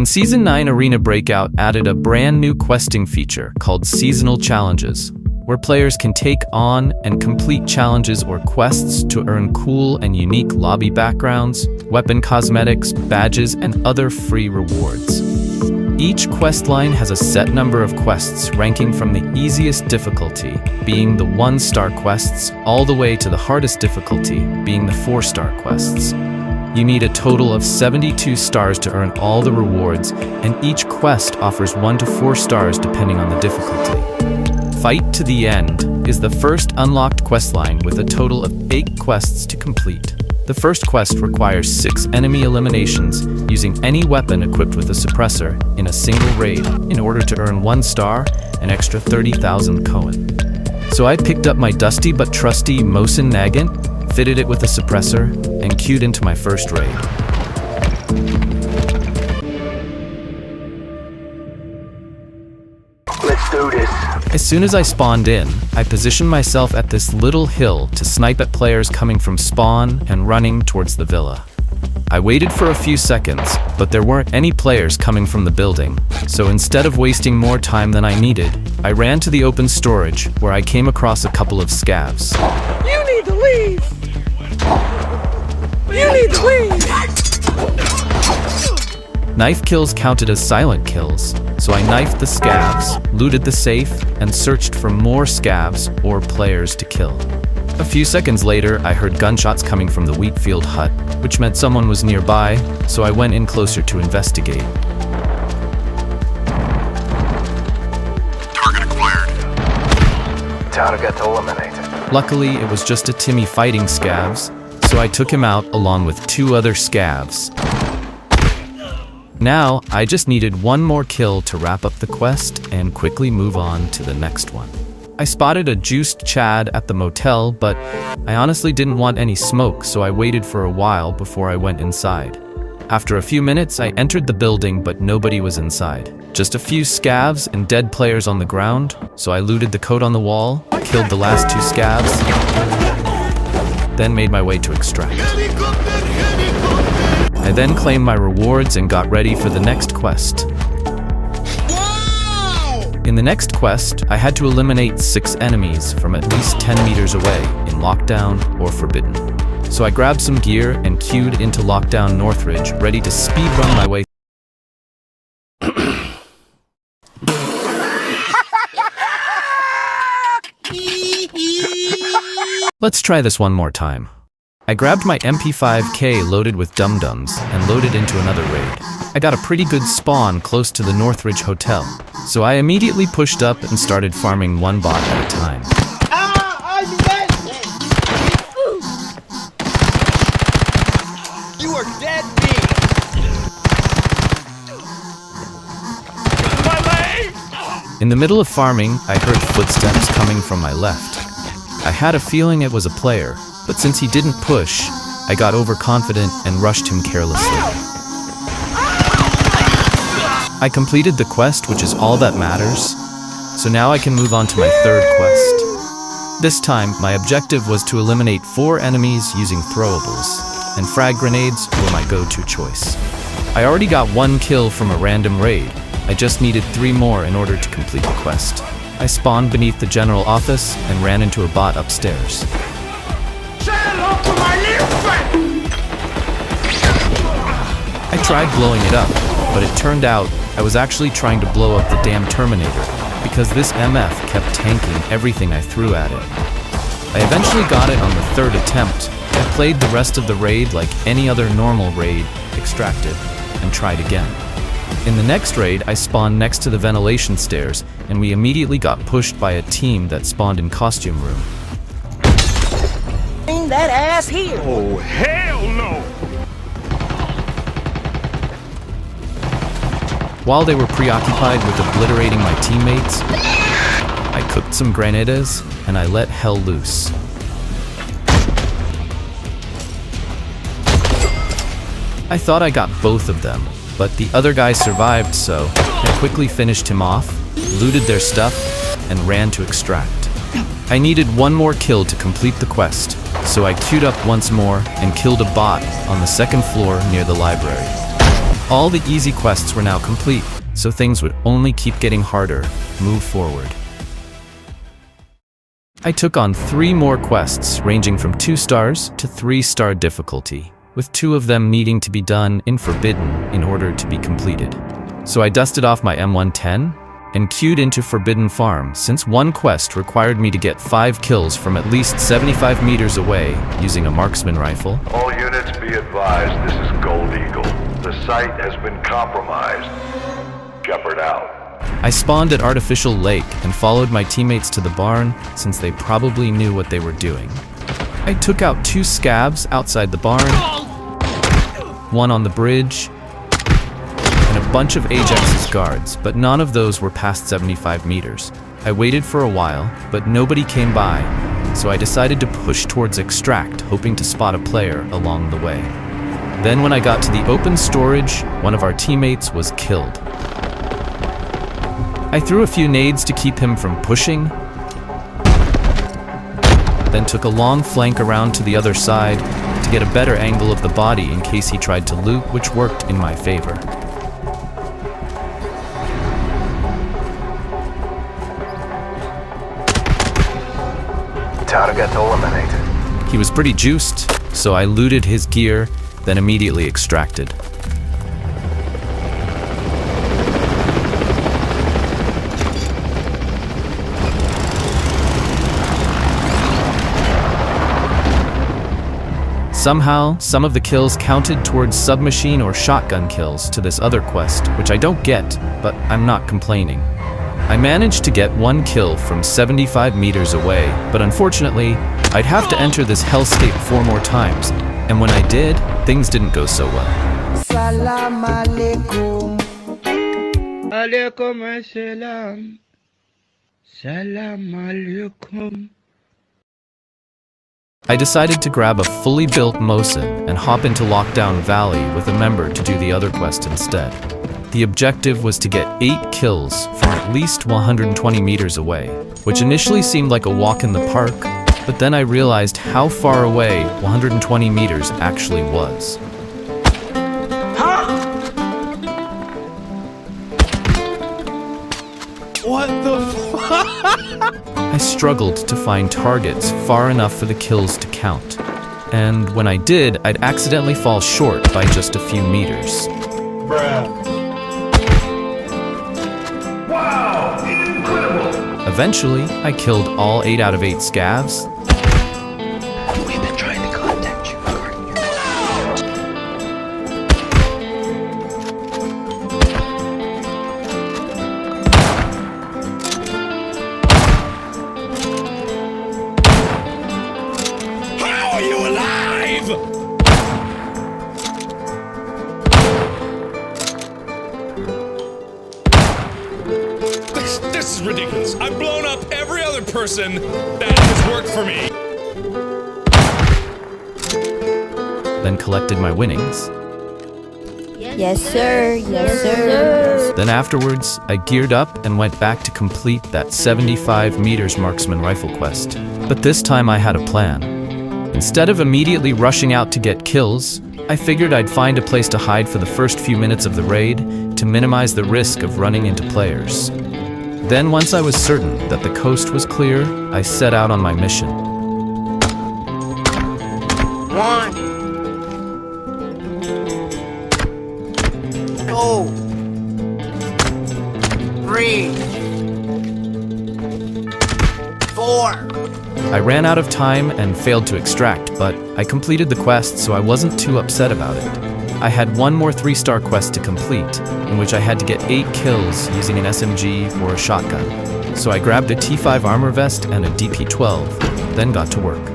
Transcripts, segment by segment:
In Season 9, Arena Breakout added a brand new questing feature called Seasonal Challenges, where players can take on and complete challenges or quests to earn cool and unique lobby backgrounds, weapon cosmetics, badges, and other free rewards. Each quest line has a set number of quests ranking from the easiest difficulty, being the 1-star quests, all the way to the hardest difficulty, being the 4-star quests. You need a total of 72 stars to earn all the rewards, and each quest offers 1 to 4 stars depending on the difficulty. Fight to the End is the first unlocked questline with a total of 8 quests to complete. The first quest requires 6 enemy eliminations using any weapon equipped with a suppressor in a single raid in order to earn 1 star, an extra 30,000 Coin. So I picked up my dusty but trusty Mosin Nagant, fitted it with a suppressor, and queued into my first raid. Let's do this. As soon as I spawned in, I positioned myself at this little hill to snipe at players coming from spawn and running towards the villa. I waited for a few seconds, but there weren't any players coming from the building, so instead of wasting more time than I needed, I ran to the open storage where I came across a couple of scavs. You need to leave! You need to leave! Knife kills counted as silent kills, so I knifed the scavs, looted the safe, and searched for more scavs or players to kill. A few seconds later, I heard gunshots coming from the wheat field hut, which meant someone was nearby, so I went in closer to investigate. Target acquired. Target eliminated. Luckily, it was just a Timmy fighting scavs, so I took him out along with 2 other scavs. Now, I just needed 1 more kill to wrap up the quest and quickly move on to the next one. I spotted a juiced Chad at the motel, but I honestly didn't want any smoke, so I waited for a while before I went inside. After a few minutes, I entered the building, but nobody was inside. Just a few scavs and dead players on the ground, so I looted the coat on the wall, killed the last 2 scavs, then made my way to extract. I then claimed my rewards and got ready for the next quest. In the next quest, I had to eliminate 6 enemies from at least 10 meters away in Lockdown or Forbidden. So I grabbed some gear and queued into Lockdown Northridge, ready to speedrun my way. Let's try this one more time. I grabbed my MP5K loaded with dum-dums and loaded into another raid. I got a pretty good spawn close to the Northridge Hotel, so I immediately pushed up and started farming 1 bot at a time. You are dead meat! My leg! In the middle of farming, I heard footsteps coming from my left. I had a feeling it was a player, but since he didn't push, I got overconfident and rushed him carelessly. I completed the quest, which is all that matters, so now I can move on to my 3rd quest. This time, my objective was to eliminate 4 enemies using throwables, and frag grenades were my go-to choice. I already got 1 kill from a random raid. I just needed 3 more in order to complete the quest. I spawned beneath the general office and ran into a bot upstairs. I tried blowing it up, but it turned out I was actually trying to blow up the damn Terminator, because this MF kept tanking everything I threw at it. I eventually got it on the 3rd attempt. I played the rest of the raid like any other normal raid, extracted, and tried again. In the next raid, I spawned next to the ventilation stairs, and we immediately got pushed by a team that spawned in costume room. Bring that ass here! Oh, hell no! While they were preoccupied with obliterating my teammates, I cooked some granadas and I let hell loose. I thought I got both of them, but the other guy survived, so I quickly finished him off, looted their stuff, and ran to extract. I needed 1 more kill to complete the quest, so I queued up once more and killed a bot on the 2nd floor near the library. All the easy quests were now complete, so things would only keep getting harder. Move forward. I took on 3 more quests ranging from 2 stars to 3-star difficulty, with 2 of them needing to be done in Forbidden in order to be completed. So I dusted off my M110 and queued into Forbidden Farm, since one quest required me to get 5 kills from at least 75 meters away using a marksman rifle. All units be advised, this is Gold Eagle. The site has been compromised. Shepherd out. I spawned at Artificial Lake and followed my teammates to the barn, since they probably knew what they were doing. I took out 2 scabs outside the barn, 1 on the bridge, and a bunch of Ajax's guards, but none of those were past 75 meters. I waited for a while, but nobody came by, so I decided to push towards Extract, hoping to spot a player along the way. Then when I got to the open storage, one of our teammates was killed. I threw a few nades to keep him from pushing, then took a long flank around to the other side to get a better angle of the body in case he tried to loot, which worked in my favor. Target eliminated. He was pretty juiced, so I looted his gear, then immediately extracted. Somehow, some of the kills counted towards submachine or shotgun kills to this other quest, which I don't get, but I'm not complaining. I managed to get 1 kill from 75 meters away, but unfortunately, I'd have to enter this hellscape 4 more times, and when I did, things didn't go so well. Salam alaikum. Alaikum assalam. Salam alaikum. I decided to grab a fully built Mosin and hop into Lockdown Valley with a member to do the other quest instead. The objective was to get 8 kills from at least 120 meters away, which initially seemed like a walk in the park, but then I realized how far away 120 meters actually was. What the I struggled to find targets far enough for the kills to count, and when I did, I'd accidentally fall short by just a few meters. Wow! Incredible! Eventually, I killed all 8 out of 8 scavs. We've been trying to contact you regarding your How are you alive? This is ridiculous. I've blown up every other person that has worked for me. Then collected my winnings. Yes, sir. Yes, sir. Then afterwards, I geared up and went back to complete that 75 meters marksman rifle quest. But this time I had a plan. Instead of immediately rushing out to get kills, I figured I'd find a place to hide for the first few minutes of the raid to minimize the risk of running into players. Then once I was certain that the coast was clear, I set out on my mission. 1, 2, 3, 4. I ran out of time and failed to extract, but I completed the quest, so I wasn't too upset about it. I had 1 more 3-star quest to complete, in which I had to get 8 kills using an SMG or a shotgun. So I grabbed a T5 armor vest and a DP-12, then got to work.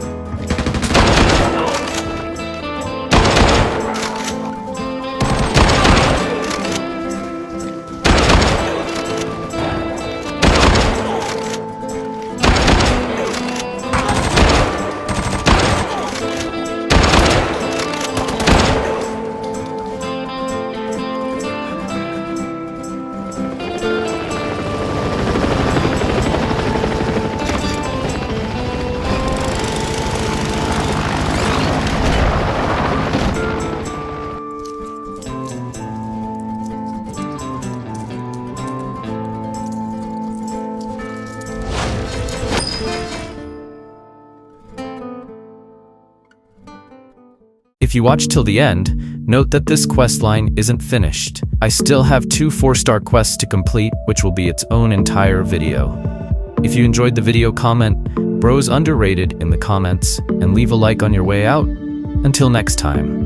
If you watch till the end, note that this quest line isn't finished. I still have 2 4-star quests to complete, which will be its own entire video. If you enjoyed the video, comment "Bros underrated" in the comments and leave a like on your way out. Until next time.